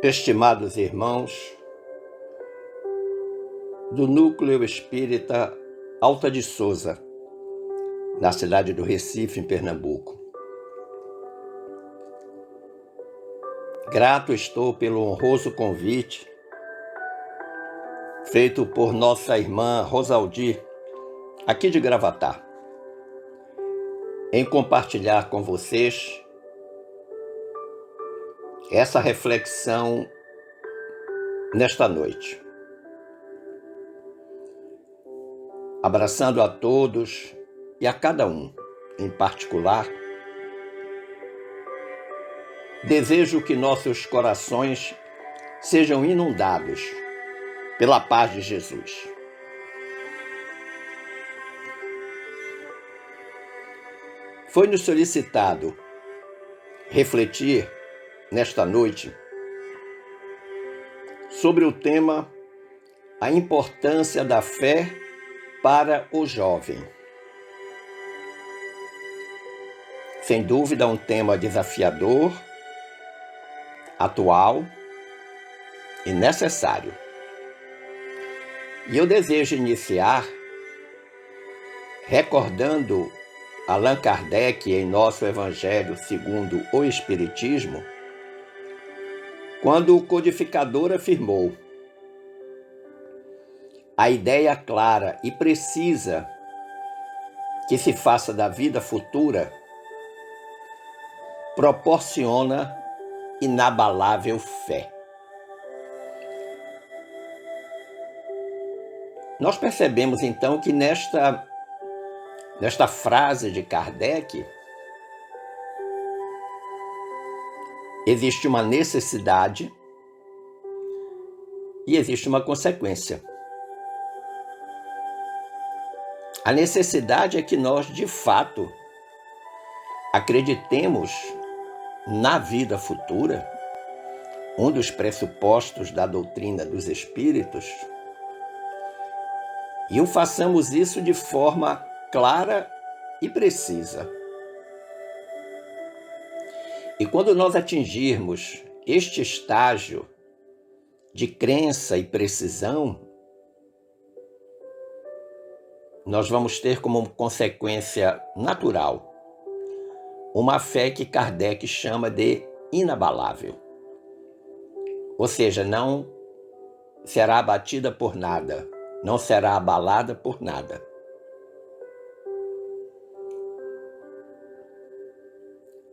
Estimados irmãos do Núcleo Espírita Alta de Souza, na cidade do Recife, em Pernambuco. Grato estou pelo honroso convite feito por nossa irmã Rosaldir, aqui de Gravatá, em compartilhar com vocês essa reflexão nesta noite. Abraçando a todos e a cada um em particular, desejo que nossos corações sejam inundados pela paz de Jesus. Foi-nos solicitado refletir nesta noite sobre o tema A importância da fé para o jovem. Sem dúvida, um tema desafiador, atual e necessário. E eu desejo iniciar recordando Allan Kardec em nosso Evangelho segundo o Espiritismo, quando o codificador afirmou: a ideia clara e precisa que se faça da vida futura proporciona inabalável fé. Nós percebemos então que nesta frase de Kardec existe uma necessidade e existe uma consequência. A necessidade é que nós, de fato, acreditemos na vida futura, um dos pressupostos da doutrina dos espíritos, e o façamos isso de forma clara e precisa. E quando nós atingirmos este estágio de crença e precisão, nós vamos ter como consequência natural uma fé que Kardec chama de inabalável. Ou seja, não será abatida por nada, não será abalada por nada.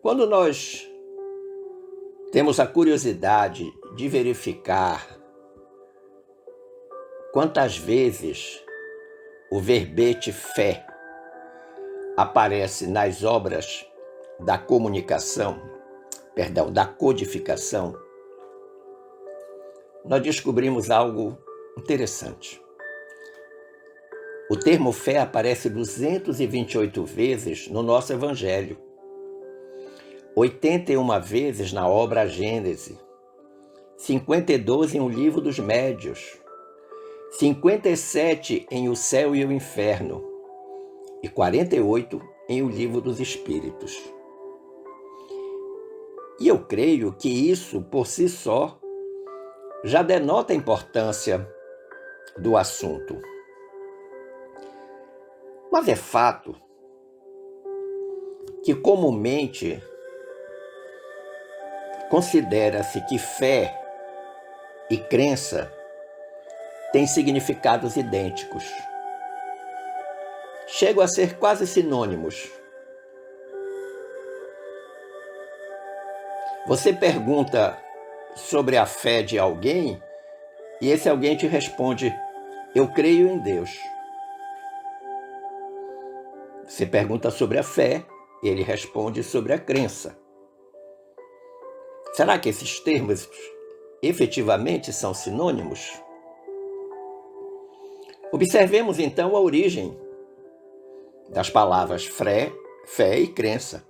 Quando nós temos a curiosidade de verificar quantas vezes o verbete fé aparece nas obras da da codificação, nós descobrimos algo interessante. O termo fé aparece 228 vezes no nosso Evangelho, 81 vezes na obra Gênese, 52 em O Livro dos Médios, 57 em O Céu e o Inferno e 48 em O Livro dos Espíritos. E eu creio que isso, por si só, já denota a importância do assunto. Mas é fato que comumente considera-se que fé e crença têm significados idênticos. Chegam a ser quase sinônimos. Você pergunta sobre a fé de alguém e esse alguém te responde: eu creio em Deus. Você pergunta sobre a fé e ele responde sobre a crença. Será que esses termos efetivamente são sinônimos? Observemos então a origem das palavras fé e crença.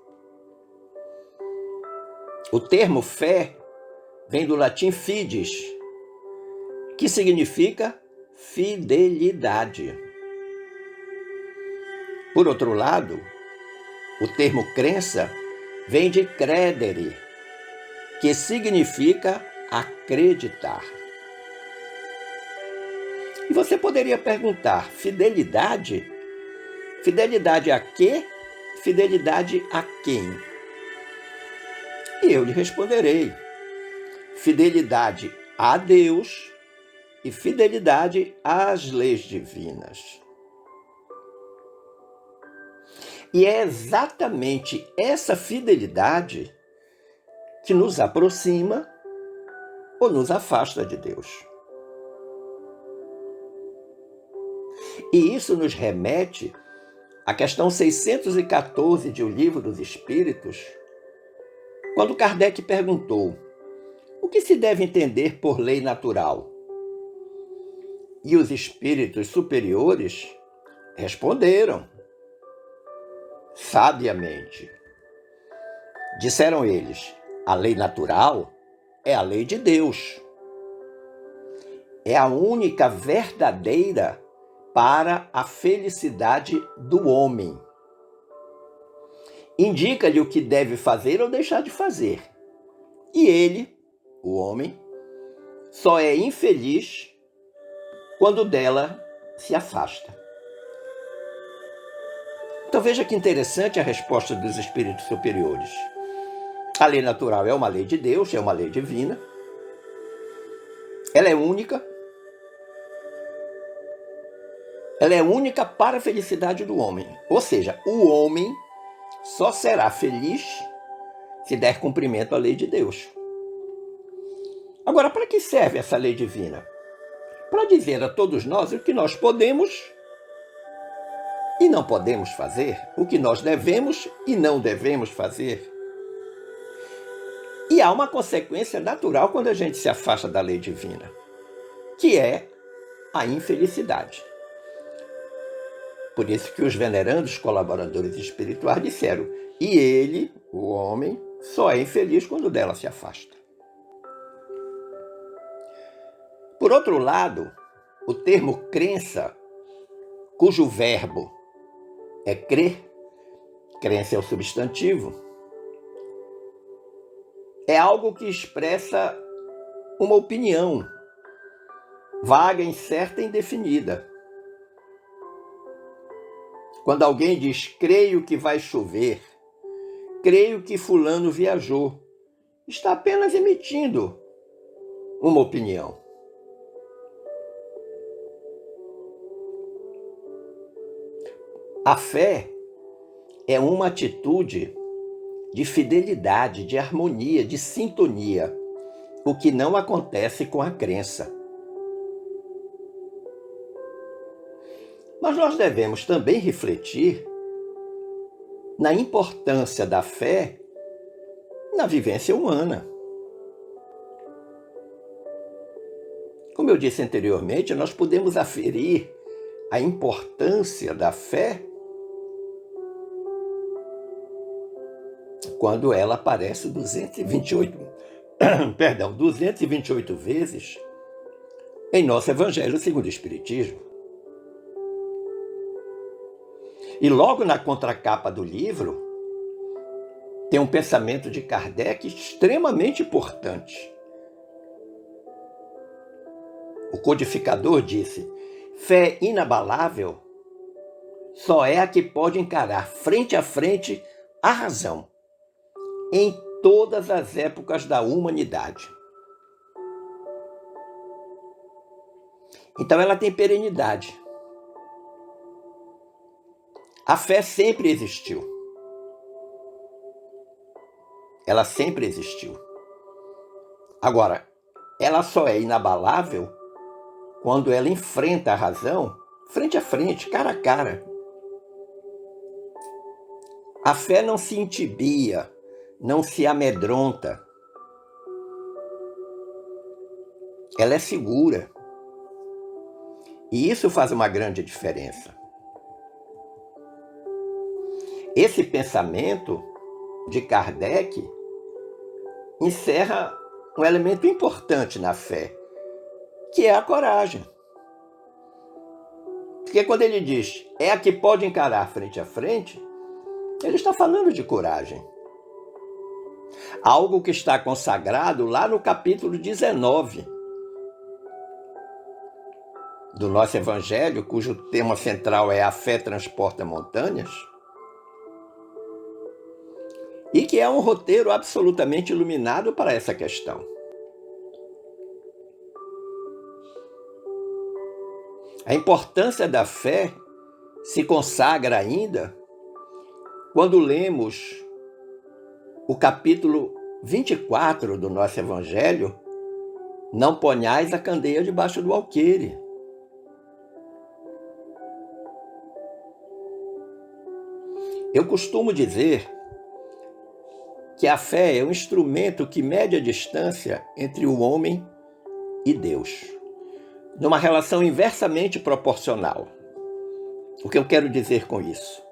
O termo fé vem do latim fides, que significa fidelidade. Por outro lado, o termo crença vem de credere, que significa acreditar. E você poderia perguntar: fidelidade? Fidelidade a quê? Fidelidade a quem? E eu lhe responderei: fidelidade a Deus e fidelidade às leis divinas. E é exatamente essa fidelidade que nos aproxima ou nos afasta de Deus. E isso nos remete à questão 614 de O Livro dos Espíritos, quando Kardec perguntou: o que se deve entender por lei natural? E os espíritos superiores responderam sabiamente. Disseram eles: a lei natural é a lei de Deus. É a única verdadeira para a felicidade do homem. Indica-lhe o que deve fazer ou deixar de fazer. E ele, o homem, só é infeliz quando dela se afasta. Então veja que interessante a resposta dos espíritos superiores. A lei natural é uma lei de Deus, é uma lei divina. Ela é única. Ela é única para a felicidade do homem. Ou seja, o homem só será feliz se der cumprimento à lei de Deus. Agora, para que serve essa lei divina? Para dizer a todos nós o que nós podemos e não podemos fazer, o que nós devemos e não devemos fazer. E há uma consequência natural quando a gente se afasta da lei divina, que é a infelicidade. Por isso que os venerandos colaboradores espirituais disseram: e ele, o homem, só é infeliz quando dela se afasta. Por outro lado, o termo crença, cujo verbo é crer, crença é o substantivo, é algo que expressa uma opinião vaga, incerta e indefinida. Quando alguém diz: creio que vai chover, creio que fulano viajou, está apenas emitindo uma opinião. A fé é uma atitude de fidelidade, de harmonia, de sintonia, o que não acontece com a crença. Mas nós devemos também refletir na importância da fé na vivência humana. Como eu disse anteriormente, nós podemos aferir a importância da fé quando ela aparece 228 vezes em nosso Evangelho segundo o Espiritismo. E logo na contracapa do livro tem um pensamento de Kardec extremamente importante. O codificador disse: fé inabalável só é a que pode encarar frente a frente a razão em todas as épocas da humanidade. Então ela tem perenidade. A fé sempre existiu. Ela sempre existiu. Agora, ela só é inabalável quando ela enfrenta a razão frente a frente, cara a cara. A fé não se intibia, não se amedronta. Ela é segura. E isso faz uma grande diferença. Esse pensamento de Kardec encerra um elemento importante na fé, que é a coragem. Porque quando ele diz: é a que pode encarar frente a frente, ele está falando de coragem. Algo que está consagrado lá no capítulo 19 do nosso Evangelho, cujo tema central é a fé transporta montanhas, e que é um roteiro absolutamente iluminado para essa questão. A importância da fé se consagra ainda quando lemos o capítulo 24 do nosso Evangelho, não ponhais a candeia debaixo do alqueire. Eu costumo dizer que a fé é um instrumento que mede a distância entre o homem e Deus, numa relação inversamente proporcional. O que eu quero dizer com isso?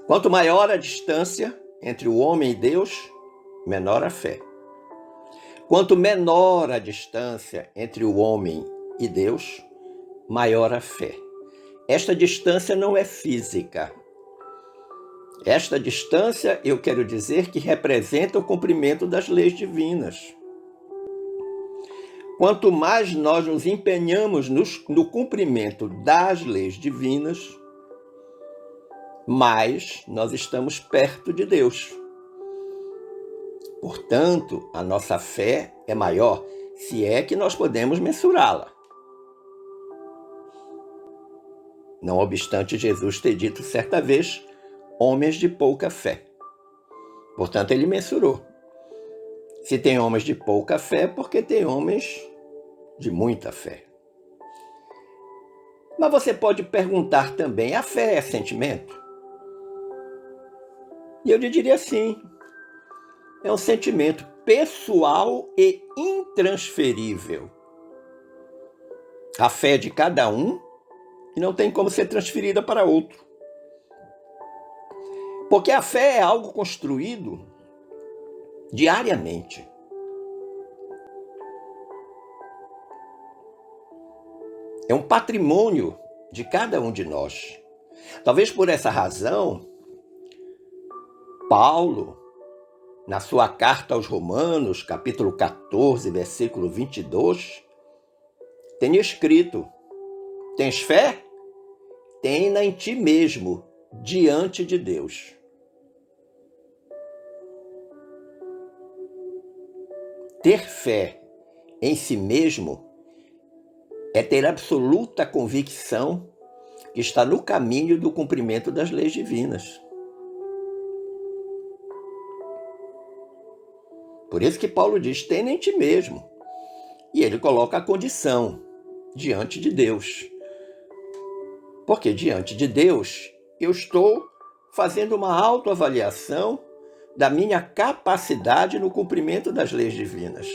Quanto maior a distância entre o homem e Deus, menor a fé. Quanto menor a distância entre o homem e Deus, maior a fé. Esta distância não é física. Esta distância, eu quero dizer que representa o cumprimento das leis divinas. Quanto mais nós nos empenhamos no cumprimento das leis divinas, mais nós estamos perto de Deus. Portanto, a nossa fé é maior, se é que nós podemos mensurá-la. Não obstante Jesus ter dito certa vez, homens de pouca fé. Portanto, ele mensurou. Se tem homens de pouca fé, porque tem homens de muita fé. Mas você pode perguntar também, a fé é sentimento? E eu lhe diria sim. É um sentimento pessoal e intransferível. A fé é de cada um e não tem como ser transferida para outro. Porque a fé é algo construído diariamente. É um patrimônio de cada um de nós. Talvez por essa razão, Paulo, na sua carta aos Romanos, capítulo 14, versículo 22, tenha escrito: tens fé? Tem-na em ti mesmo, diante de Deus. Ter fé em si mesmo é ter absoluta convicção que está no caminho do cumprimento das leis divinas. Por isso que Paulo diz, tem em ti mesmo. E ele coloca a condição, diante de Deus. Porque diante de Deus, eu estou fazendo uma autoavaliação da minha capacidade no cumprimento das leis divinas.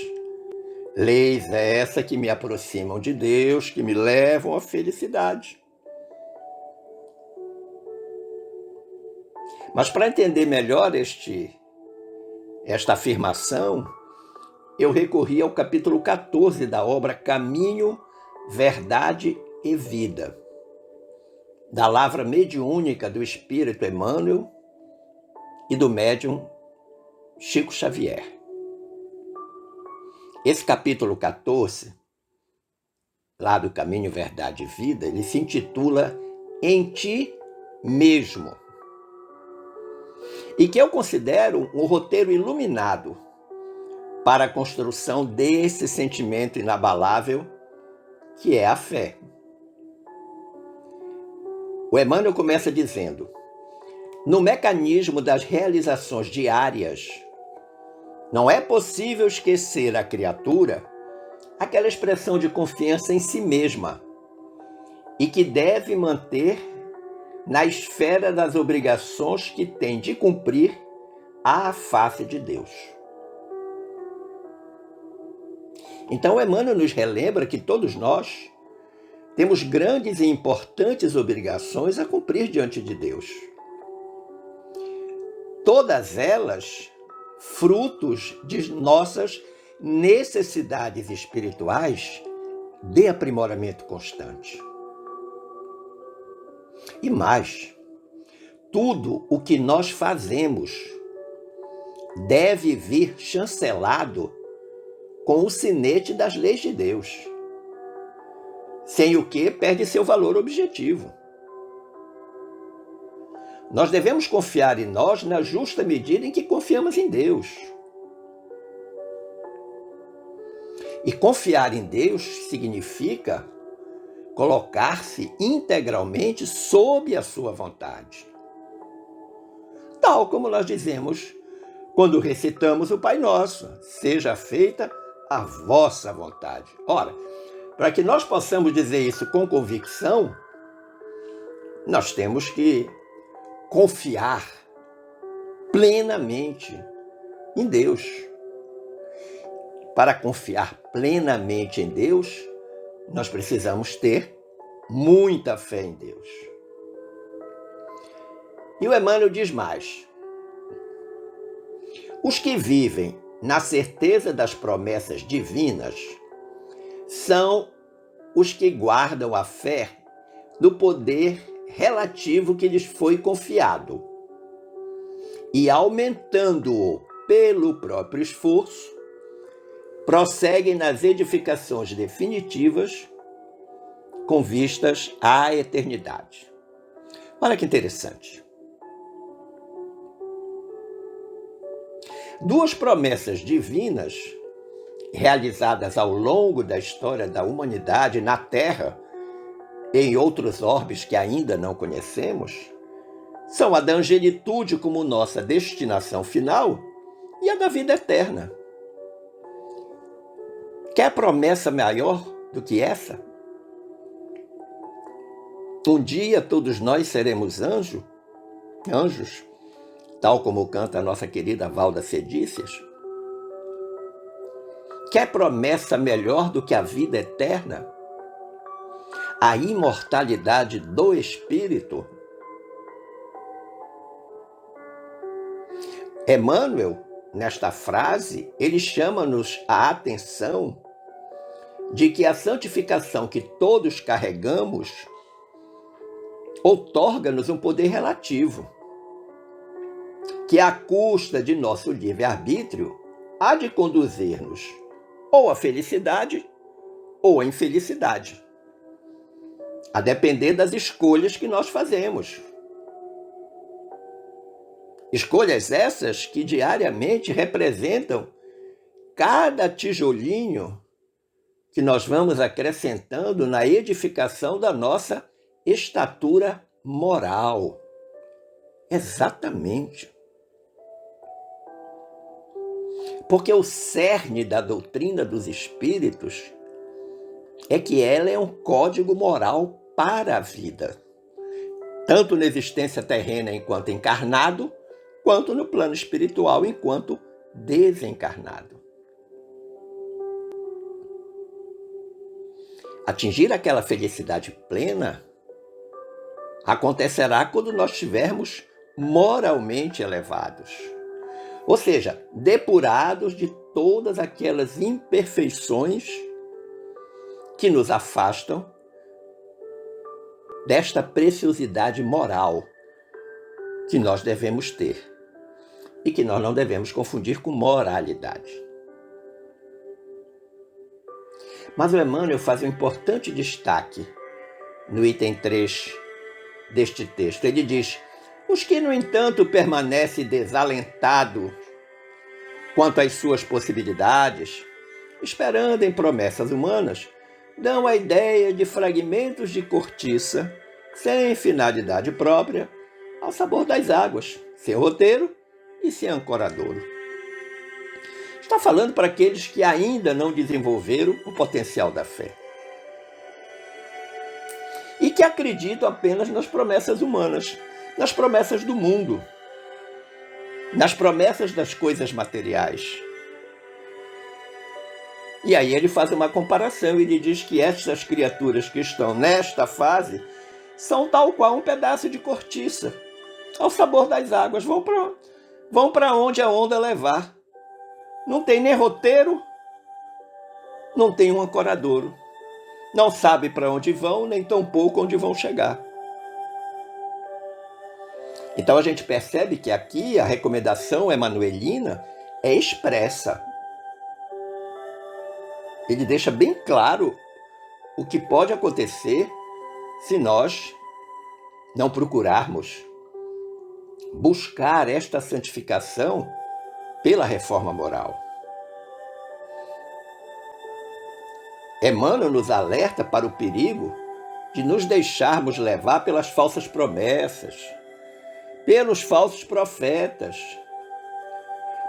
Leis essas que me aproximam de Deus, que me levam à felicidade. Mas para entender melhor esta afirmação, eu recorri ao capítulo 14 da obra Caminho, Verdade e Vida, da lavra mediúnica do Espírito Emmanuel e do médium Chico Xavier. Esse capítulo 14, lá do Caminho, Verdade e Vida, ele se intitula Em Ti Mesmo. E que eu considero um roteiro iluminado para a construção desse sentimento inabalável que é a fé. O Emmanuel começa dizendo: no mecanismo das realizações diárias, não é possível esquecer a criatura aquela expressão de confiança em si mesma e que deve manter na esfera das obrigações que tem de cumprir à face de Deus. Então, Emmanuel nos relembra que todos nós temos grandes e importantes obrigações a cumprir diante de Deus. Todas elas frutos de nossas necessidades espirituais de aprimoramento constante. E mais, tudo o que nós fazemos deve vir chancelado com o sinete das leis de Deus, sem o que perde seu valor objetivo. Nós devemos confiar em nós na justa medida em que confiamos em Deus. E confiar em Deus significa colocar-se integralmente sob a sua vontade. Tal como nós dizemos quando recitamos o Pai Nosso: seja feita a vossa vontade. Ora, para que nós possamos dizer isso com convicção, nós temos que confiar plenamente em Deus. Para confiar plenamente em Deus, nós precisamos ter muita fé em Deus. E o Emmanuel diz mais: os que vivem na certeza das promessas divinas são os que guardam a fé do poder relativo que lhes foi confiado e, aumentando-o pelo próprio esforço, prosseguem nas edificações definitivas com vistas à eternidade. Olha que interessante. Duas promessas divinas realizadas ao longo da história da humanidade na Terra e em outros orbes que ainda não conhecemos são a da angelitude como nossa destinação final e a da vida eterna. Quer promessa maior do que essa? Um dia todos nós seremos anjos, tal como canta a nossa querida Valda Cedícias. Quer promessa melhor do que a vida eterna? A imortalidade do espírito? Emmanuel, nesta frase, ele chama-nos a atenção de que a santificação que todos carregamos outorga-nos um poder relativo, que à custa de nosso livre-arbítrio há de conduzir-nos ou à felicidade ou à infelicidade, a depender das escolhas que nós fazemos. Escolhas essas que diariamente representam cada tijolinho que nós vamos acrescentando na edificação da nossa estatura moral. Exatamente. Porque o cerne da doutrina dos espíritos é que ela é um código moral para a vida, tanto na existência terrena enquanto encarnado, quanto no plano espiritual enquanto desencarnado. Atingir aquela felicidade plena acontecerá quando nós estivermos moralmente elevados, ou seja, depurados de todas aquelas imperfeições que nos afastam desta preciosidade moral que nós devemos ter e que nós não devemos confundir com moralidade. Mas o Emmanuel faz um importante destaque no item 3 deste texto. Ele diz: os que, no entanto, permanecem desalentados quanto às suas possibilidades, esperando em promessas humanas, dão a ideia de fragmentos de cortiça, sem finalidade própria, ao sabor das águas, sem roteiro e sem ancoradouro. Está falando para aqueles que ainda não desenvolveram o potencial da fé e que acreditam apenas nas promessas humanas, nas promessas do mundo, nas promessas das coisas materiais. E aí ele faz uma comparação, ele diz que estas criaturas que estão nesta fase são tal qual um pedaço de cortiça, ao sabor das águas, vão para onde a onda levar. Não tem nem roteiro, não tem um ancoradouro. Não sabe para onde vão, nem tampouco onde vão chegar. Então a gente percebe que aqui a recomendação emanuelina é expressa. Ele deixa bem claro o que pode acontecer se nós não procurarmos buscar esta santificação pela reforma moral. Emmanuel nos alerta para o perigo de nos deixarmos levar pelas falsas promessas, pelos falsos profetas,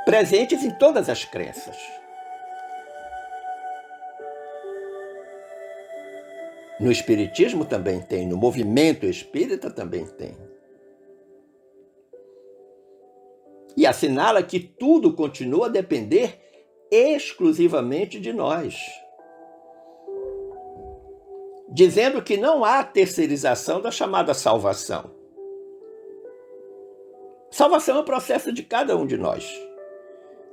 presentes em todas as crenças. No Espiritismo também tem, no movimento espírita também tem. E assinala que tudo continua a depender exclusivamente de nós, dizendo que não há terceirização da chamada salvação. Salvação é um processo de cada um de nós.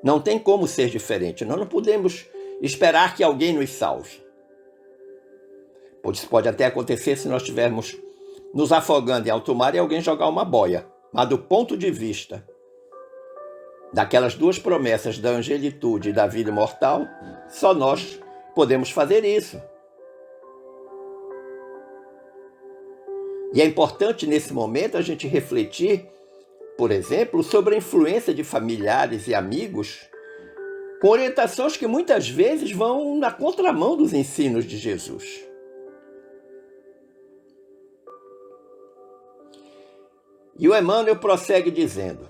Não tem como ser diferente. Nós não podemos esperar que alguém nos salve. Isso pode até acontecer se nós estivermos nos afogando em alto mar e alguém jogar uma boia. Mas do ponto de vista daquelas duas promessas da angelitude e da vida mortal, só nós podemos fazer isso. E é importante nesse momento a gente refletir, por exemplo, sobre a influência de familiares e amigos com orientações que muitas vezes vão na contramão dos ensinos de Jesus. E o Emmanuel prossegue dizendo: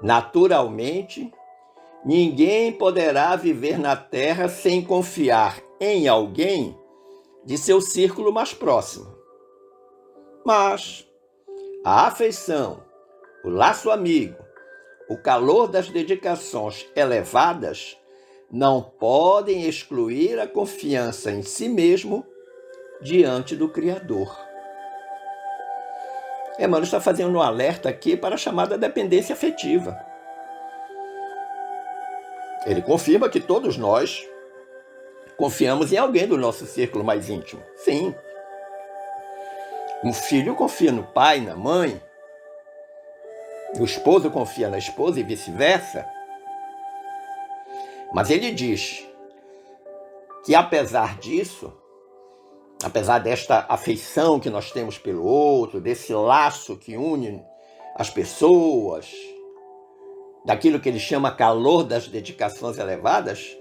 naturalmente, ninguém poderá viver na Terra sem confiar em alguém de seu círculo mais próximo. Mas a afeição, o laço amigo, o calor das dedicações elevadas não podem excluir a confiança em si mesmo diante do Criador. Emmanuel está fazendo um alerta aqui para a chamada dependência afetiva. Ele confirma que todos nós confiamos em alguém do nosso círculo mais íntimo. Sim. Um filho confia no pai, na mãe. O esposo confia na esposa e vice-versa. Mas ele diz que apesar disso, apesar desta afeição que nós temos pelo outro, desse laço que une as pessoas, daquilo que ele chama calor das dedicações elevadas,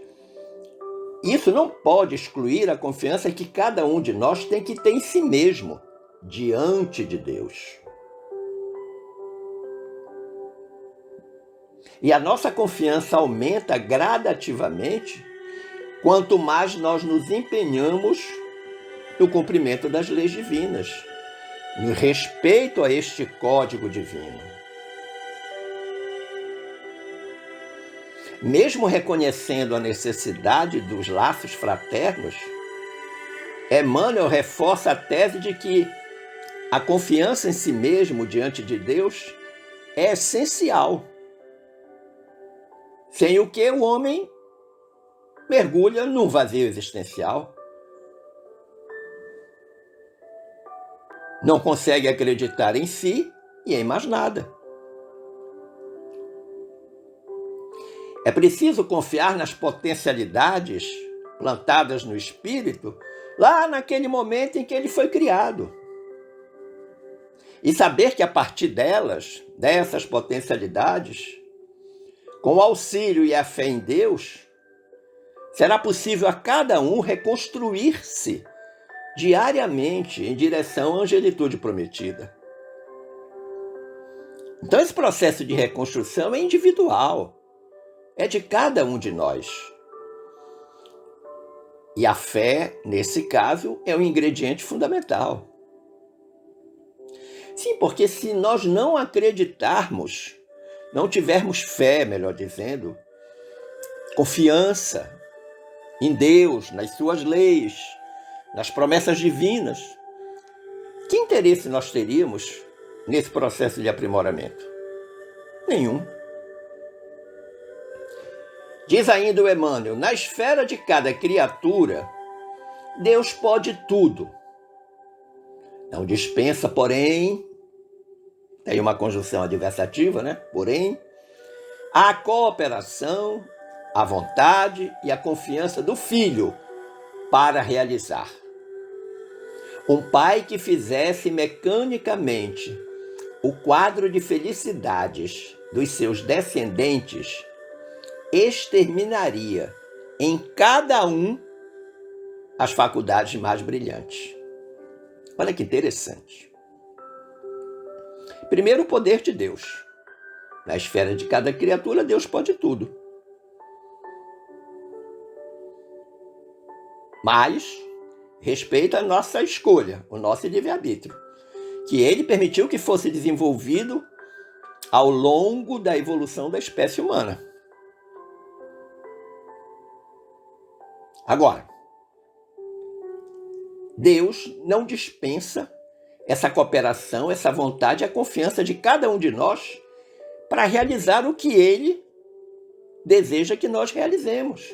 isso não pode excluir a confiança que cada um de nós tem que ter em si mesmo, diante de Deus. E a nossa confiança aumenta gradativamente quanto mais nós nos empenhamos no cumprimento das leis divinas, no respeito a este código divino. Mesmo reconhecendo a necessidade dos laços fraternos, Emmanuel reforça a tese de que a confiança em si mesmo diante de Deus é essencial, sem o que o homem mergulha num vazio existencial. Não consegue acreditar em si e em mais nada. É preciso confiar nas potencialidades plantadas no espírito lá naquele momento em que ele foi criado. E saber que a partir dessas potencialidades, com o auxílio e a fé em Deus, será possível a cada um reconstruir-se diariamente em direção à angelitude prometida. Então esse processo de reconstrução é individual, é de cada um de nós. E a fé, nesse caso, é um ingrediente fundamental. Sim, porque se nós não acreditarmos, não tivermos fé, melhor dizendo, confiança em Deus, nas suas leis, nas promessas divinas, que interesse nós teríamos nesse processo de aprimoramento? Nenhum. Diz ainda o Emmanuel: na esfera de cada criatura, Deus pode tudo. Não dispensa, porém, tem uma conjunção adversativa, né? Porém, a cooperação, a vontade e a confiança do filho para realizar. Um pai que fizesse mecanicamente o quadro de felicidades dos seus descendentes exterminaria em cada um as faculdades mais brilhantes. Olha que interessante. Primeiro, o poder de Deus. Na esfera de cada criatura, Deus pode tudo. Mas respeita a nossa escolha, o nosso livre-arbítrio, que ele permitiu que fosse desenvolvido ao longo da evolução da espécie humana. Agora, Deus não dispensa essa cooperação, essa vontade e a confiança de cada um de nós para realizar o que ele deseja que nós realizemos.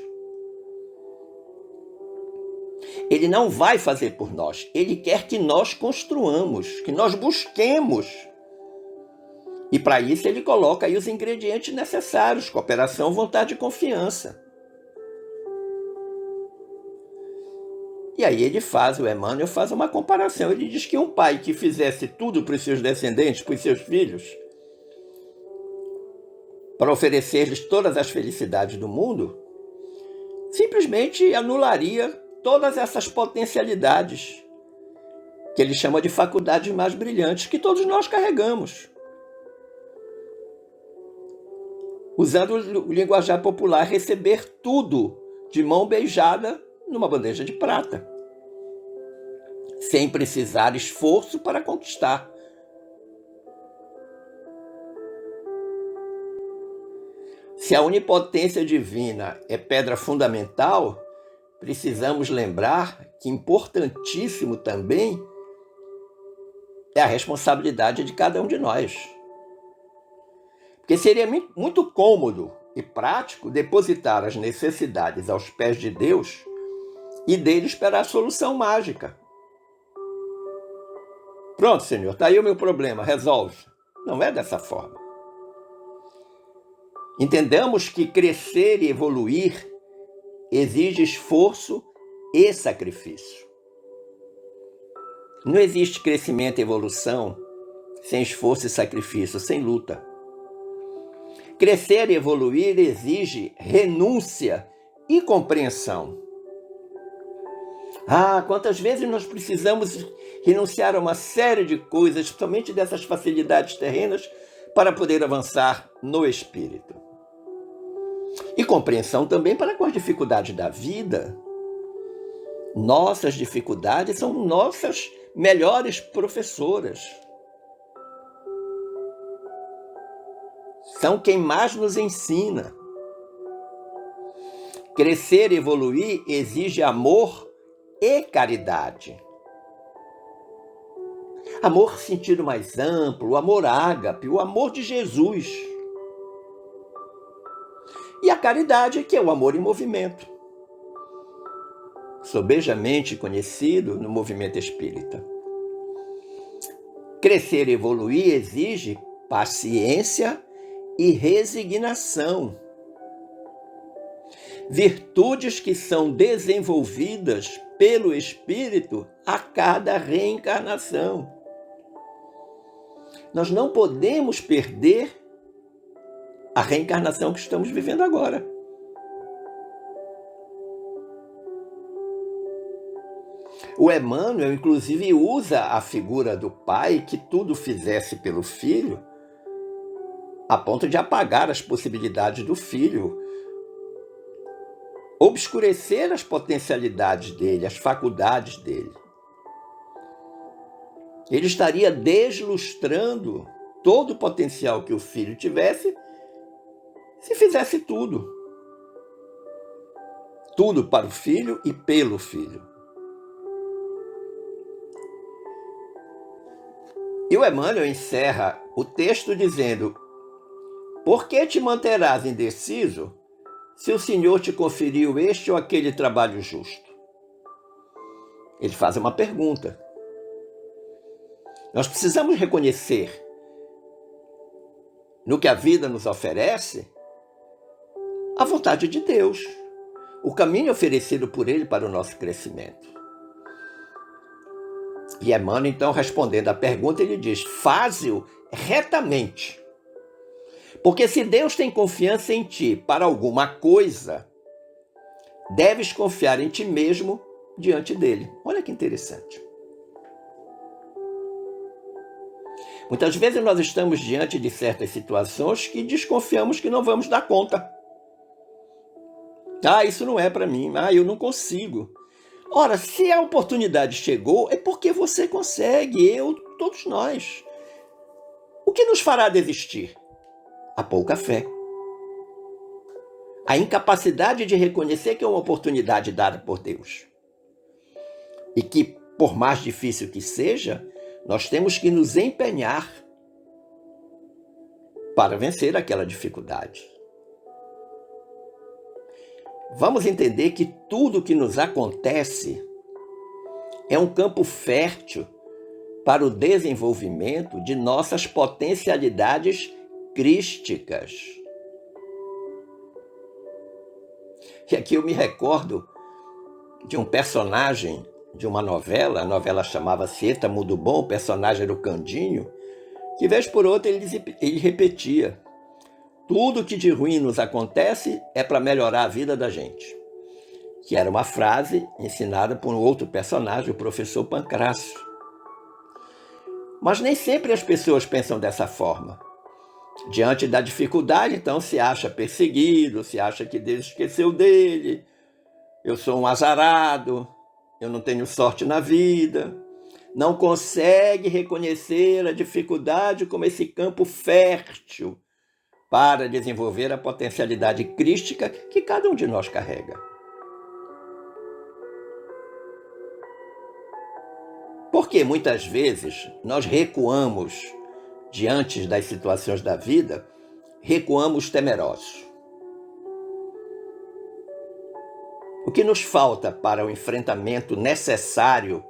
Ele não vai fazer por nós, ele quer que nós construamos, que nós busquemos. E para isso ele coloca aí os ingredientes necessários: cooperação, vontade e confiança. E aí o Emmanuel faz uma comparação. Ele diz que um pai que fizesse tudo para os seus descendentes, para os seus filhos, para oferecer-lhes todas as felicidades do mundo, simplesmente anularia todas essas potencialidades que ele chama de faculdades mais brilhantes, que todos nós carregamos. Usando o linguajar popular, receber tudo de mão beijada numa bandeja de prata, sem precisar esforço para conquistar. Se a onipotência divina é pedra fundamental, precisamos lembrar que importantíssimo também é a responsabilidade de cada um de nós. Porque seria muito cômodo e prático depositar as necessidades aos pés de Deus e dele esperar a solução mágica. Pronto, Senhor, está aí o meu problema, resolve. Não é dessa forma. Entendamos que crescer e evoluir exige esforço e sacrifício. Não existe crescimento e evolução sem esforço e sacrifício, sem luta. Crescer e evoluir exige renúncia e compreensão. Quantas vezes nós precisamos renunciar a uma série de coisas, somente dessas facilidades terrenas, para poder avançar no espírito. E compreensão também para com as dificuldades da vida. Nossas dificuldades são nossas melhores professoras. São quem mais nos ensina. Crescer e evoluir exige amor e caridade. Amor sentido mais amplo, o amor ágape, o amor de Jesus. E a caridade, que é o amor em movimento, sobejamente conhecido no movimento espírita. Crescer e evoluir exige paciência e resignação. Virtudes que são desenvolvidas pelo espírito a cada reencarnação. Nós não podemos perder a reencarnação que estamos vivendo agora. O Emmanuel, inclusive, usa a figura do pai que tudo fizesse pelo filho, a ponto de apagar as possibilidades do filho, obscurecer as potencialidades dele, as faculdades dele. Ele estaria deslustrando todo o potencial que o filho tivesse se fizesse tudo. Tudo para o filho e pelo filho. E o Emmanuel encerra o texto dizendo: por que te manterás indeciso se o Senhor te conferiu este ou aquele trabalho justo? Ele faz uma pergunta. Nós precisamos reconhecer no que a vida nos oferece, a vontade de Deus, o caminho oferecido por Ele para o nosso crescimento. E Emmanuel, então, respondendo à pergunta, ele diz: faze-o retamente. Porque se Deus tem confiança em ti para alguma coisa, deves confiar em ti mesmo diante dele. Olha que interessante. Muitas vezes nós estamos diante de certas situações que desconfiamos que não vamos dar conta. Ah, isso não é para mim. Ah, eu não consigo. Ora, se a oportunidade chegou, é porque você consegue, eu, todos nós. O que nos fará desistir? A pouca fé. A incapacidade de reconhecer que é uma oportunidade dada por Deus. E que, por mais difícil que seja, nós temos que nos empenhar para vencer aquela dificuldade. Vamos entender que tudo que nos acontece é um campo fértil para o desenvolvimento de nossas potencialidades crísticas. E aqui eu me recordo de um personagem de uma novela, a novela chamava-se Êtamo do Bom, o personagem era o Candinho, que vez por outra ele repetia: tudo que de ruim nos acontece é para melhorar a vida da gente. Que era uma frase ensinada por um outro personagem, o professor Pancrácio. Mas nem sempre as pessoas pensam dessa forma. Diante da dificuldade, então, se acha perseguido, se acha que Deus esqueceu dele, eu sou um azarado, eu não tenho sorte na vida. Não consegue reconhecer a dificuldade como esse campo fértil para desenvolver a potencialidade crística que cada um de nós carrega. Porque muitas vezes nós recuamos diante das situações da vida, recuamos temerosos. O que nos falta para o enfrentamento necessário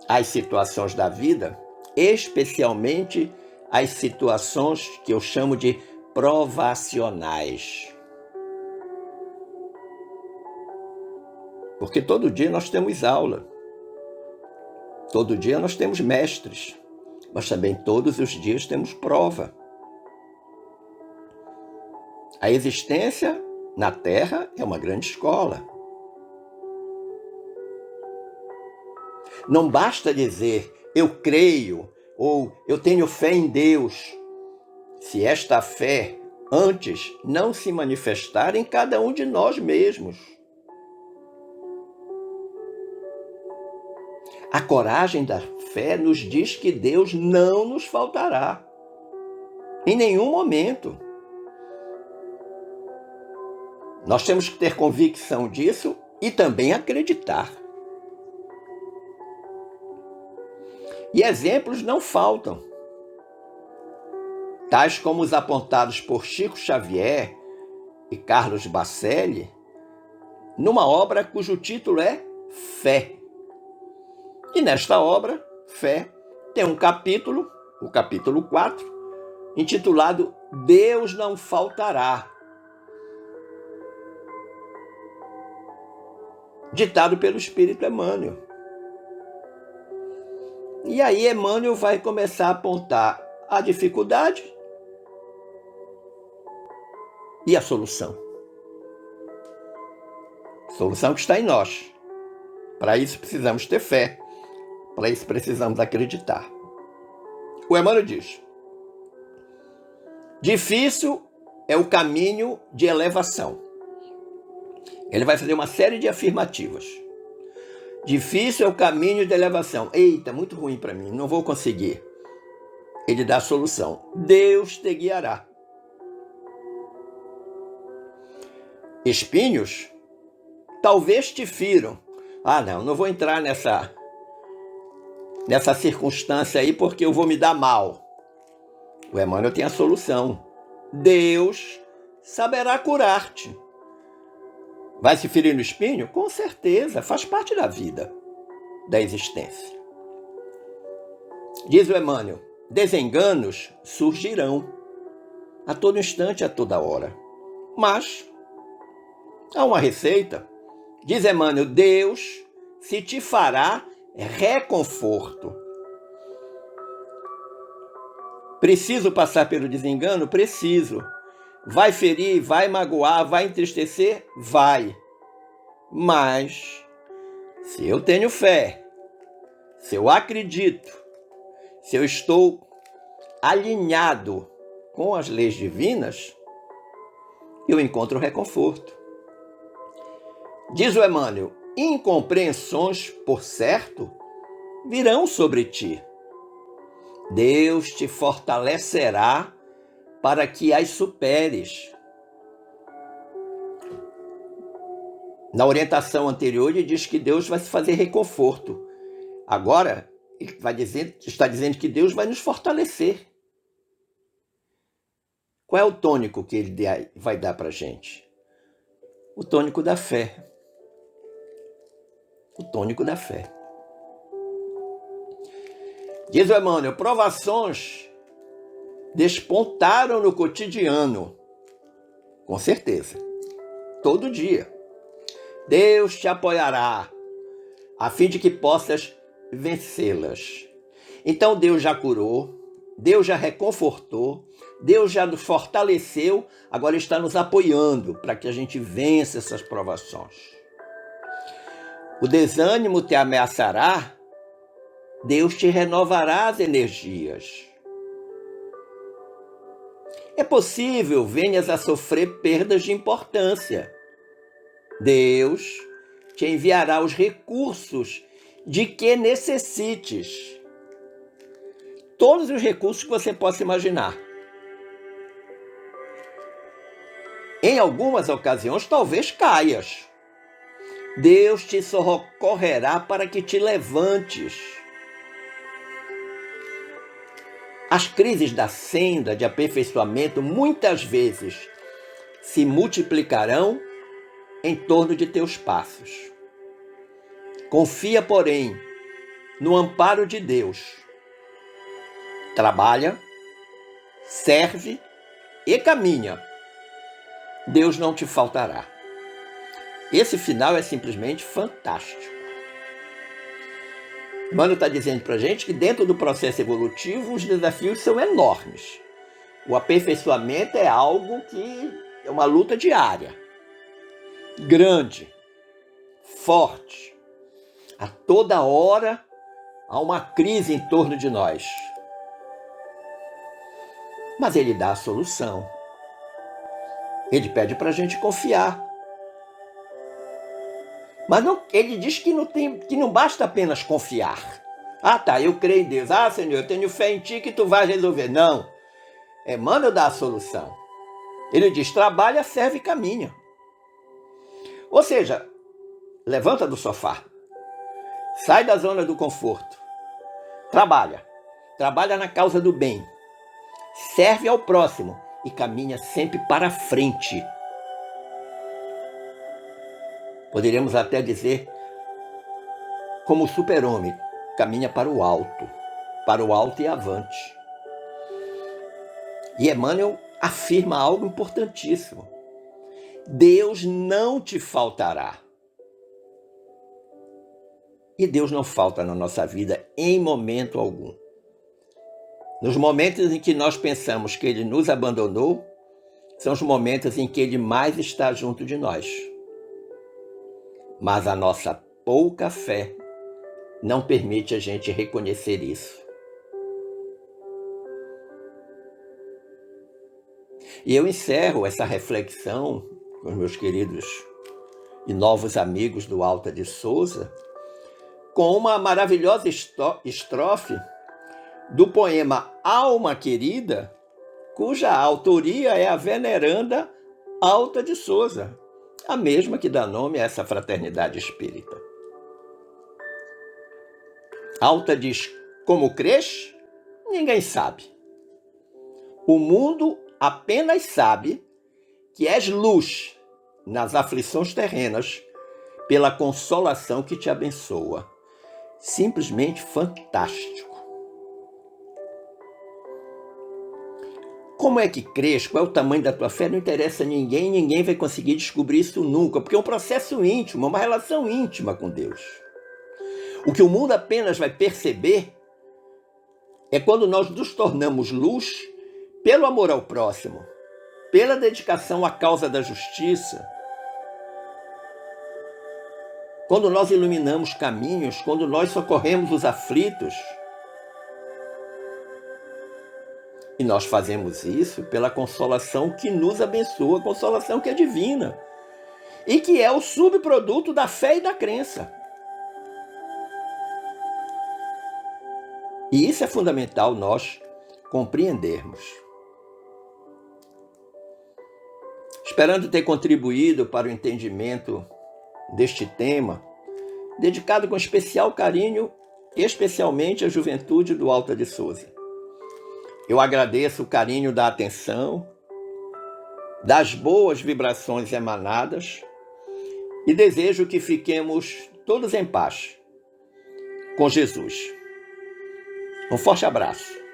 às situações da vida, especialmente as situações que eu chamo de provacionais. Porque todo dia nós temos aula, todo dia nós temos mestres, mas também todos os dias temos prova. A existência na Terra é uma grande escola. Não basta dizer eu creio ou eu tenho fé em Deus, se esta fé antes não se manifestar em cada um de nós mesmos. A coragem da fé nos diz que Deus não nos faltará, em nenhum momento. Nós temos que ter convicção disso e também acreditar. E exemplos não faltam, tais como os apontados por Chico Xavier e Carlos Bacelli, numa obra cujo título é Fé. E nesta obra, Fé, tem um capítulo, o capítulo 4, intitulado Deus não faltará, ditado pelo Espírito Emmanuel. E aí Emmanuel vai começar a apontar a dificuldade e a solução. Solução que está em nós. Para isso precisamos ter fé. Para isso precisamos acreditar. O Emmanuel diz: difícil é o caminho de elevação. Ele vai fazer uma série de afirmativas. Difícil é o caminho de elevação. Eita, muito ruim para mim, não vou conseguir. Ele dá a solução. Deus te guiará. Espinhos talvez te firam. Ah, não vou entrar nessa circunstância aí porque eu vou me dar mal. O Emmanuel tem a solução. Deus saberá curar-te. Vai se ferir no espinho? Com certeza, faz parte da vida, da existência. Diz o Emmanuel, desenganos surgirão. a todo instante, a toda hora. Mas há uma receita. Diz Emmanuel, Deus se te fará reconforto. Preciso passar pelo desengano? Preciso. Vai ferir, vai magoar, vai entristecer? Vai. Mas, se eu tenho fé, se eu acredito, se eu estou alinhado com as leis divinas, eu encontro reconforto. Diz o Emmanuel, incompreensões, por certo, virão sobre ti. Deus te fortalecerá para que as superes. Na orientação anterior, ele diz que Deus vai se fazer reconforto. Agora, ele está dizendo que Deus vai nos fortalecer. Qual é o tônico que ele vai dar para a gente? O tônico da fé. O tônico da fé. Diz o Emmanuel, provações despontaram no cotidiano. Com certeza. Todo dia. Deus te apoiará, a fim de que possas vencê-las. Então Deus já curou, Deus já reconfortou, Deus já nos fortaleceu, agora está nos apoiando para que a gente vença essas provações. O desânimo te ameaçará, Deus te renovará as energias. É possível venhas a sofrer perdas de importância. Deus te enviará os recursos de que necessites. Todos os recursos que você possa imaginar. Em algumas ocasiões, talvez caias. Deus te socorrerá para que te levantes. As crises da senda de aperfeiçoamento muitas vezes se multiplicarão em torno de teus passos. Confia, porém, no amparo de Deus. Trabalha, serve e caminha. Deus não te faltará. Esse final é simplesmente fantástico. Emmanuel está dizendo para a gente que dentro do processo evolutivo os desafios são enormes. O aperfeiçoamento é algo que é uma luta diária. Grande, forte. A toda hora há uma crise em torno de nós. Mas ele dá a solução. Ele pede para a gente confiar. Mas não, ele diz que não basta apenas confiar. Ah, tá, eu creio em Deus. Ah, Senhor, eu tenho fé em Ti que Tu vais resolver. Não. Emmanuel dá a solução. Ele diz, trabalha, serve e caminha. Ou seja, levanta do sofá. Sai da zona do conforto. Trabalha. Trabalha na causa do bem. Serve ao próximo e caminha sempre para frente. Poderíamos até dizer, como o super-homem, caminha para o alto e avante. E Emmanuel afirma algo importantíssimo. Deus não te faltará. E Deus não falta na nossa vida em momento algum. Nos momentos em que nós pensamos que Ele nos abandonou, são os momentos em que Ele mais está junto de nós. Mas a nossa pouca fé não permite a gente reconhecer isso. E eu encerro essa reflexão com os meus queridos e novos amigos do Alta de Souza com uma maravilhosa estrofe do poema Alma Querida, cuja autoria é a veneranda Alta de Souza, a mesma que dá nome a essa fraternidade espírita. Alta diz, como crês? Ninguém sabe. O mundo apenas sabe que és luz nas aflições terrenas pela consolação que te abençoa. Simplesmente fantástico. como é que crês, qual é o tamanho da tua fé, não interessa a ninguém, ninguém vai conseguir descobrir isso nunca, porque é um processo íntimo, uma relação íntima com Deus. O que o mundo apenas vai perceber é quando nós nos tornamos luz pelo amor ao próximo, pela dedicação à causa da justiça, quando nós iluminamos caminhos, quando nós socorremos os aflitos. E nós fazemos isso pela consolação que nos abençoa, consolação que é divina e que é o subproduto da fé e da crença. E isso é fundamental nós compreendermos. Esperando ter contribuído para o entendimento deste tema, dedicado com especial carinho, especialmente à juventude do Alta de Souza. Eu agradeço o carinho da atenção, das boas vibrações emanadas e desejo que fiquemos todos em paz com Jesus. Um forte abraço.